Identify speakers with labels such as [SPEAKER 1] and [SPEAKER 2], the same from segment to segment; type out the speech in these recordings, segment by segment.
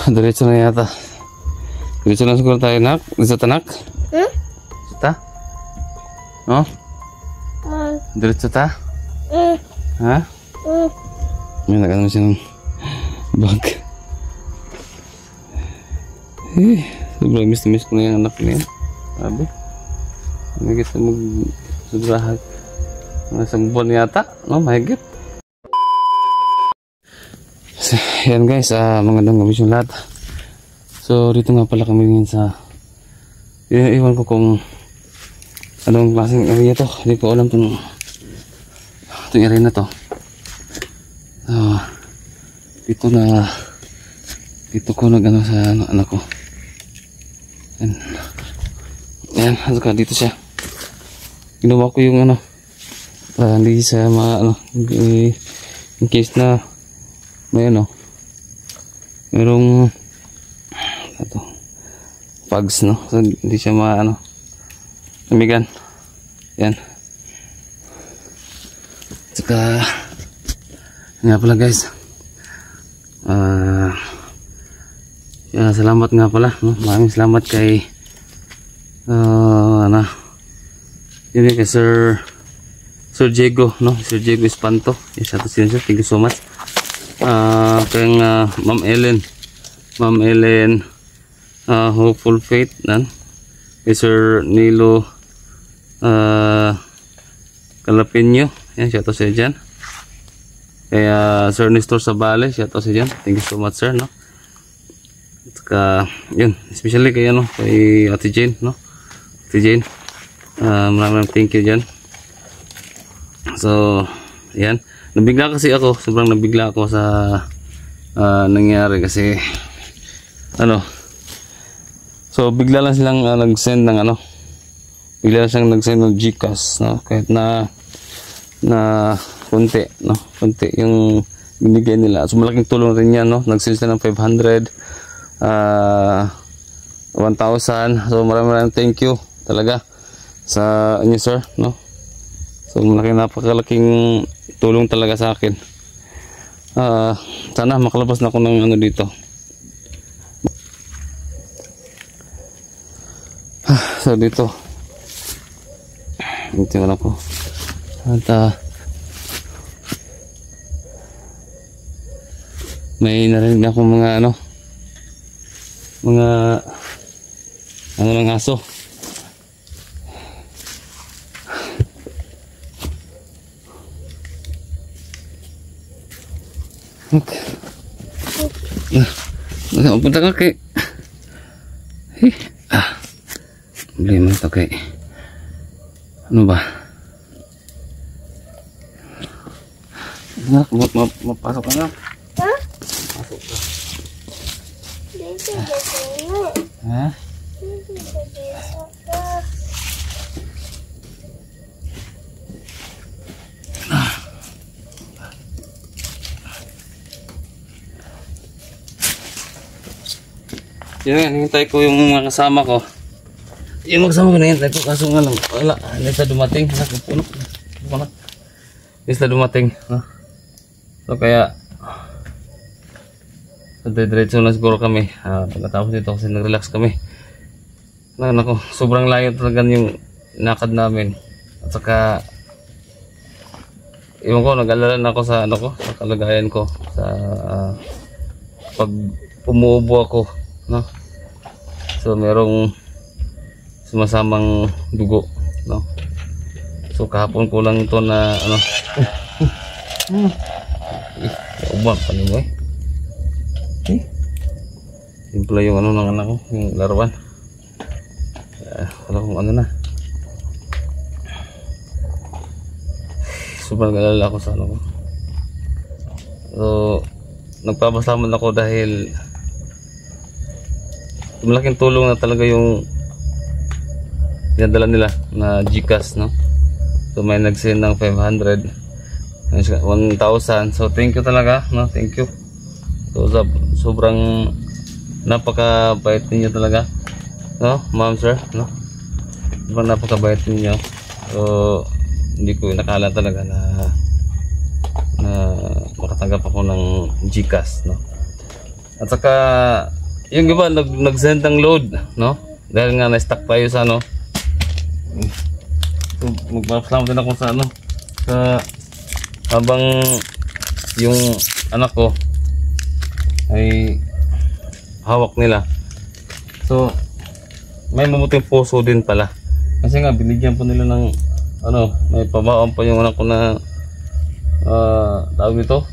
[SPEAKER 1] Diretso na yata. Diretso na siguro tayo, nak. Diretso ta, nak. Ta? No? Diretso ta? Ha? May nag-ano siya ng bag. Sobrang miss ko na yung anak niya. Sabi. Hindi kita mag-sobrahan. Isang buwan yata. No, mahigit. So, yan guys, magandang gabi yung lahat. So, dito nga pala kami ngayon sa... Iwan ko kung anong klaseng area to. Hindi ko alam itong area na to. Dito ko nag-ano sa anak ko. Yan, saka dito siya. Ginawa ko yung ano, para hindi siya in case na may ano, merong pugs, no? So, hindi siya namigan. Yan. Saka nga pala guys, salamat nga pala, no? Maraming salamat kay yun kay Sir Diego, no? Sir Diego Espanto. Shout out sir, thank you so much. Kay Ma'am Ellen Hopeful Faith nan. Kay Sir Nilo Calapinyo, yan, shout out sa dyan. Kaya Sir Nestor Sabale, shout out sa dyan, thank you so much sir, no? Saka yun, especially kay Ate Jane, no? Ate Jane, maraming thank you dyan. So yan, nabigla kasi ako, sobrang nabigla ako sa nangyari kasi so bigla lang silang nag-send ng bigla lang silang nag-send ng GCash, no? Kahit na konti, no? Konti yung binigay nila. So malaking tulong rin yan, no? Nag-send sila ng 500, 1,000. So maraming thank you talaga sa inyo sir, no? So napakalaking tulong talaga sa akin. Sana makalabas na ako ng dito. So dito na ako. At may narinig ako mga ng aso. Okay. Punta ka kay problema ito kay ano ba? Mapasok ka na. Ha? Pasok ka. Ha? Yan, hintay ko yung mga kasama ko. Yung kasama ko na hintay ko, kaso nga lang, wala, hindi sa dumating. Hindi sa dumating. No? So kaya, diretso na siguro kami. Pagkatapos dito kasi nag-relax kami. Nako, sobrang layo talaga yung nakad namin. At saka, iwan ko, nag-alala na ako sa sa kalagayan ko. Sa pag umuubo ako. No? So merong sumasamang dugo, no? So kahapon ko lang ito na uban pa nimo simple yung ng anak ko, yung laruan. Wala kung na sobrang galala ako sa ko. So nagpapasalamat ako dahil malaking tulong na talaga yung dinadala nila na GCash, no? So may nag-send ng 500, 1,000. So thank you talaga, no? Thank you. So sobrang napakabait ninyo talaga, no? Ma'am sir, no? Sobrang napakabait ninyo. So hindi ko inakala talaga na makatanggap ako ng GCash, no? At saka yung iba nag-send ng load, no? Dahil nga na-stuck tayo sa ano. So, magpapasalamat din ako sa ano, sa habang yung anak ko ay hawak nila. So may mabuting puso din pala. Kasi nga binigyan po nila ng ano, may pabaon pa yung anak ko na tawag nito,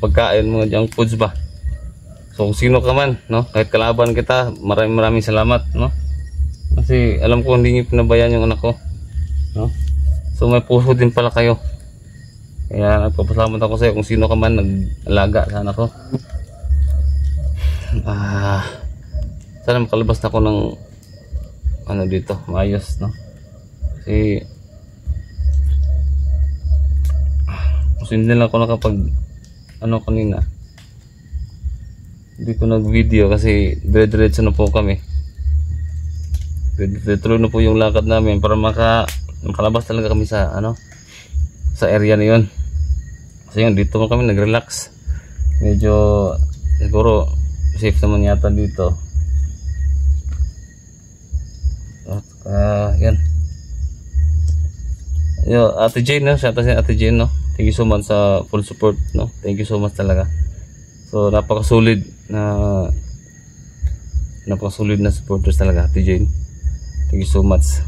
[SPEAKER 1] pagkain, mga junk foods ba. So kung sino ka man, no, kahit kalaban kita, maraming salamat, no, kasi alam ko hindi niyo pinabayaan yung anak ko, no. So may puso din pala kayo, kaya nagpapasalamat ako sa iyo kung sino ka man nag-alaga sa anak ko. Sana makalabas na ako ng ano dito, maayos, no, kasi hindi lang ako nakapag ano kanina, hindi ko nag video kasi dire-diretso na po kami, tuloy na po yung lakad namin para makalabas talaga kami sa ano, sa area na yun. Kasi yun, dito kami nag-relax, medyo siguro safe naman yata dito. At yan, yo, Ate Jane, no, shout out si Ate Jane, no, thank you so much sa full support, no, thank you so much talaga. So napakasulit na supporters talaga, Ate Jane, thank you so much.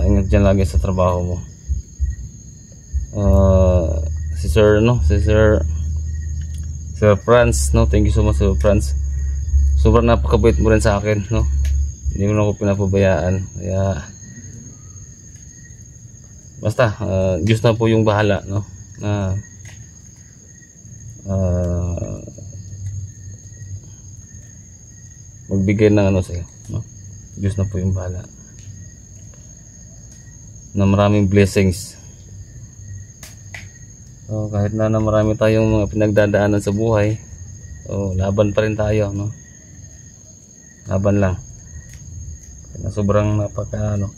[SPEAKER 1] Ingat dyan lagi sa trabaho mo. Si Sir, no, si Sir Franz, no, thank you so much Sir Franz, sobrang napakabait mo rin sa akin, no, hindi mo na ako pinapabayaan. Kaya basta Diyos na po yung bahala, no, na magbigay ng ano sa'yo, no? Diyos na po yung bahala na maraming blessings. So kahit na marami tayong mga pinagdadaanan sa buhay, so laban pa rin tayo, no, laban lang. Na sobrang napaka ano,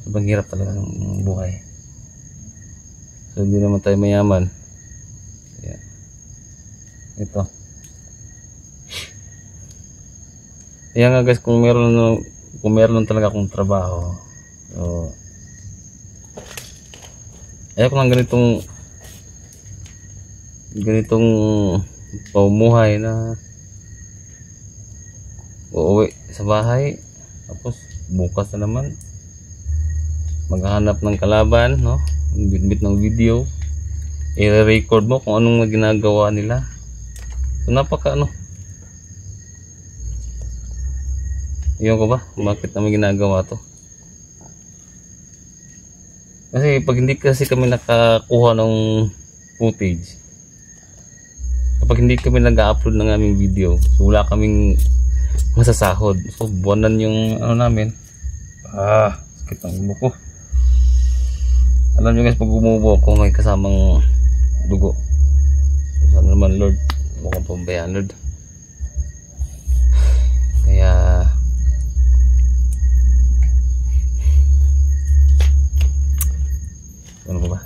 [SPEAKER 1] sobrang hirap talaga ng buhay. So hindi naman tayo mayaman. Kaya ito, kaya nga guys, kung meron talaga akong trabaho, so ayaw ko lang ganitong pamumuhay na uuwi sa bahay tapos bukas na naman maghahanap ng kalaban, no, bitbit ng video, i-record mo kung anong ginagawa nila. So napaka ano, yun ko ba bakit naman ginagawa to. Kasi pag hindi kasi kami nakakuha ng footage, kapag hindi kami nag-upload ng aming video, so wala kaming masasahod. So buwanan yung ano namin. Sakit ng ulo ko. Alam nyo guys, pag umubo ako may kasamang dugo. Sana naman Lord, mukhang pambayaan Lord. Kaya ano ba?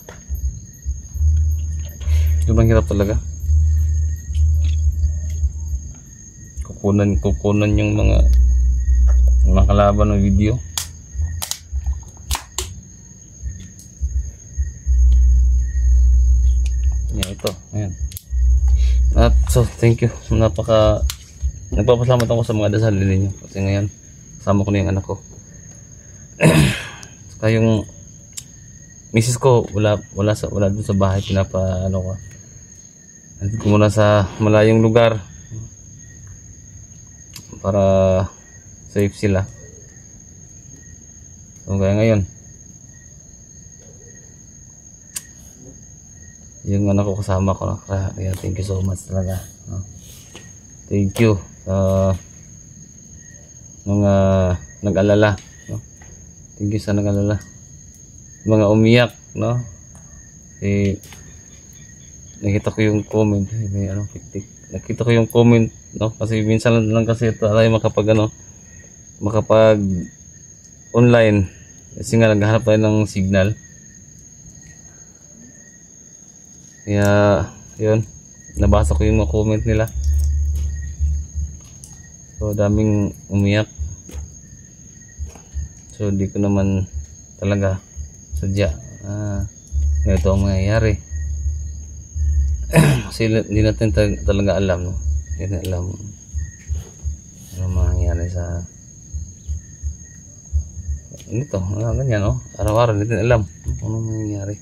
[SPEAKER 1] Sobrang hirap talaga. Kukunan yung mga kalaban ng video. Yan, ito. Ayan. At so, thank you. Nagpapasalamat ako sa mga dasal ninyo. Kasi ngayon, kasama ko na yung anak ko. Saka yung misis ko, wala dun sa bahay. Ano ko. Nandito ko muna sa malayong lugar para safe sila. So kaya ngayon yung anak ko kasama ko na, kaya thank you so much talaga, no? Thank you sa mga nag-alala, no? Thank you sa nag-alala, mga umiyak, no? Nakita ko yung comment, may ano, tik-tik. Nakita ko yung comment, no, kasi minsan lang kasi ito tayo makapag online kasi nga naghahanap tayo ng signal. Kaya yun, nabasa ko yung mga comment nila. So daming umiyak. So di ko naman talaga sadya ganito ang mangyayari. Kasi hindi natin talaga alam, no? Hindi natin alam ano mangyayari sa ito, ganyan, no? Araw-araw hindi natin alam ano mangyayari.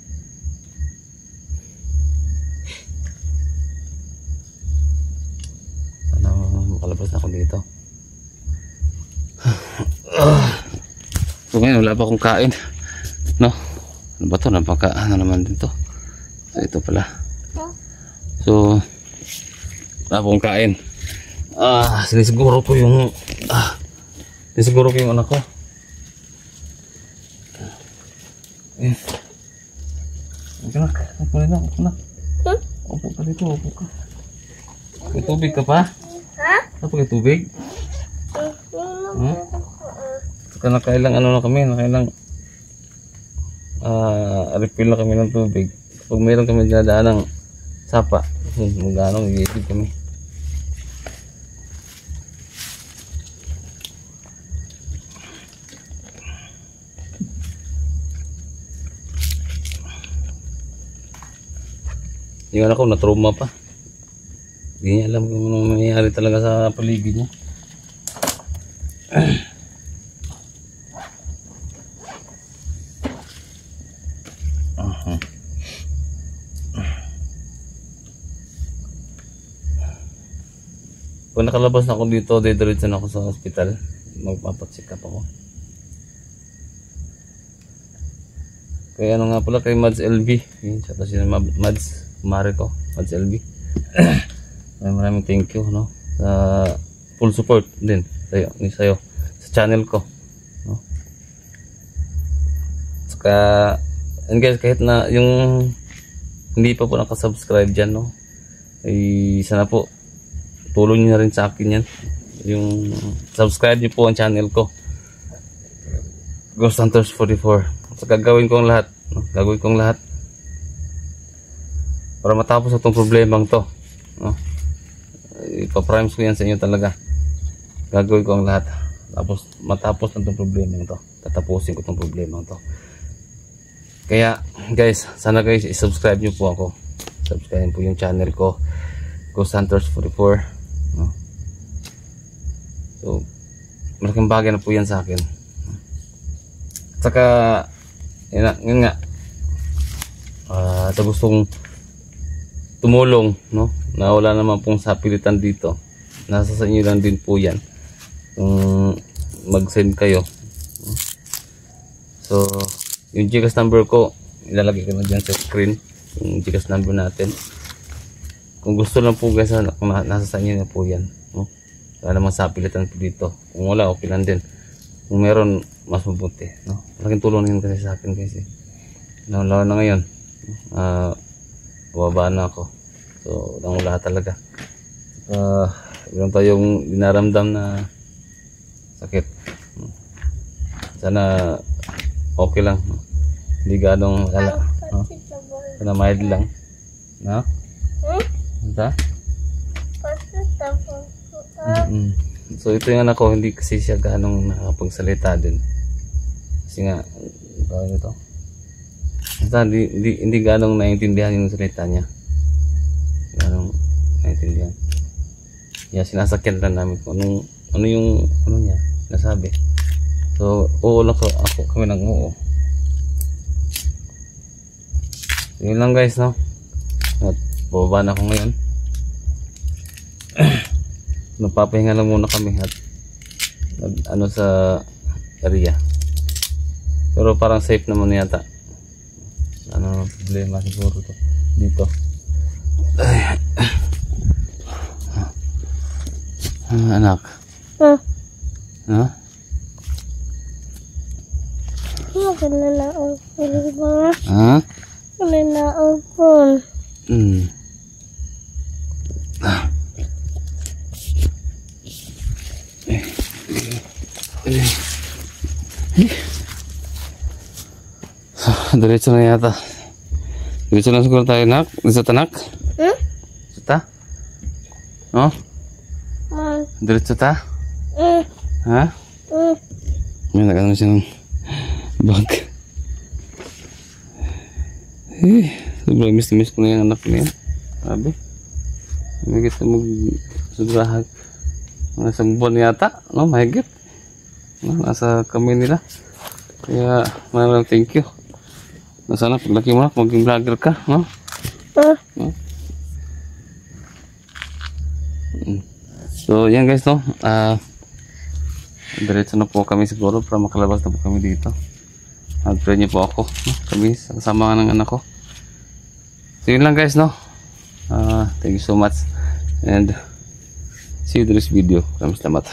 [SPEAKER 1] Sana makalabas na ako dito. So ngayon wala pa akong kain, no? Ano ba to? Ano naman din to? So ito pala. So wala pa akong kain. Sinisiguro ko yung anak ko. Upo na. Upo ka dito, upo ka. May tubig ka pa?
[SPEAKER 2] Ha?
[SPEAKER 1] Ano pa tubig? Nakailang ano na kami, nakailang refill na kami ng tubig. Pag mayroon kami dinadaan ng sapa, mag-ano, mag-iitid kami. Yung anak ko na-trauma pa. Hindi niya alam kung anong nangyayari talaga sa paligid niya. Pag nakalabas na ako dito, diretso na ako sa hospital. Magpapacheck up ako. Kaya ano nga pala kay Mads LB. Yun, siya si Mads Mariko, Mads LB. Maraming thank you, no? Sa full support din sa'yo sa channel ko, no? Saka and guys, kahit na yung hindi pa po nakasubscribe dyan, no? Ay sana po tulong nyo na rin sa akin yan. Yung subscribe nyo po ang channel ko, Ghost Hunters 44. So gagawin kong lahat, no? Gagawin kong lahat para matapos itong problemang to, no? Ipaprimes ko yan sa inyo talaga. Gagawin ko ang lahat tapos matapos na itong problemang to. Tatapusin ko itong problemang to. Kaya guys, sana guys i-subscribe nyo po ako. Subscribe po yung channel ko, Ghost Hunters 44, no? So malaking bagay na po yan sa akin. Saka yun nga sa gustong tumulong, no, na wala naman pong sapilitan dito, nasa sa inyo lang din po yan kung mag-send kayo. So yung GCash number ko ilalagay ko na dyan sa screen, yung GCash number natin. Kung gusto lang po guys, kung nasa sa inyo na po yan, no? Wala namang sapilitan po dito. Kung wala, okay lang din. Kung meron, mas mabuti, no? Malaking tulong yun kasi sa akin kasi lalo na ngayon, bababa na ako. So wala talaga. Meron tayong dinaramdam na sakit. Sana okay lang, no? Hindi ganong lala, no? Sana mild lang, no? Ito? So ito yung anak ko, hindi kasi siya ganong nakapagsalita din. Kasi nga ito, hindi ganong naiintindihan yung salita niya. Ganong naiintindihan. Yeah, sinasakyan lang namin kung ano yung niya nasabi. So oo lang ako kami nang oo. So, yun lang guys, no? At bababa na ako ngayon. Nagpapahinga lang muna kami at ano sa area. Pero parang safe naman yata. Ano problema siguro to dito. Ay. Anak. Ha? Ha? Diretso na yata. Diretso na siguro tayo, nak. Diretso tanak. ta? No? Diretso ta? Ha? May nag-ano siya ng bag. Sobrang miss ko na yung anak niya. Sabi. Mahigit na mag-sobrahag. Mga isang buwan yata. No? Mahigit. No? Nasa kami nila. Kaya maraming thank you. Sana paglaki mo na, maging vlogger ka. No? No? So yan guys, no? Diretso na po kami siguro para makalabas na po kami dito. Pray niyo po ako, no? Kami kasama ng anak ko. So yun lang guys, no? Thank you so much and see you in this video. Maraming salamat.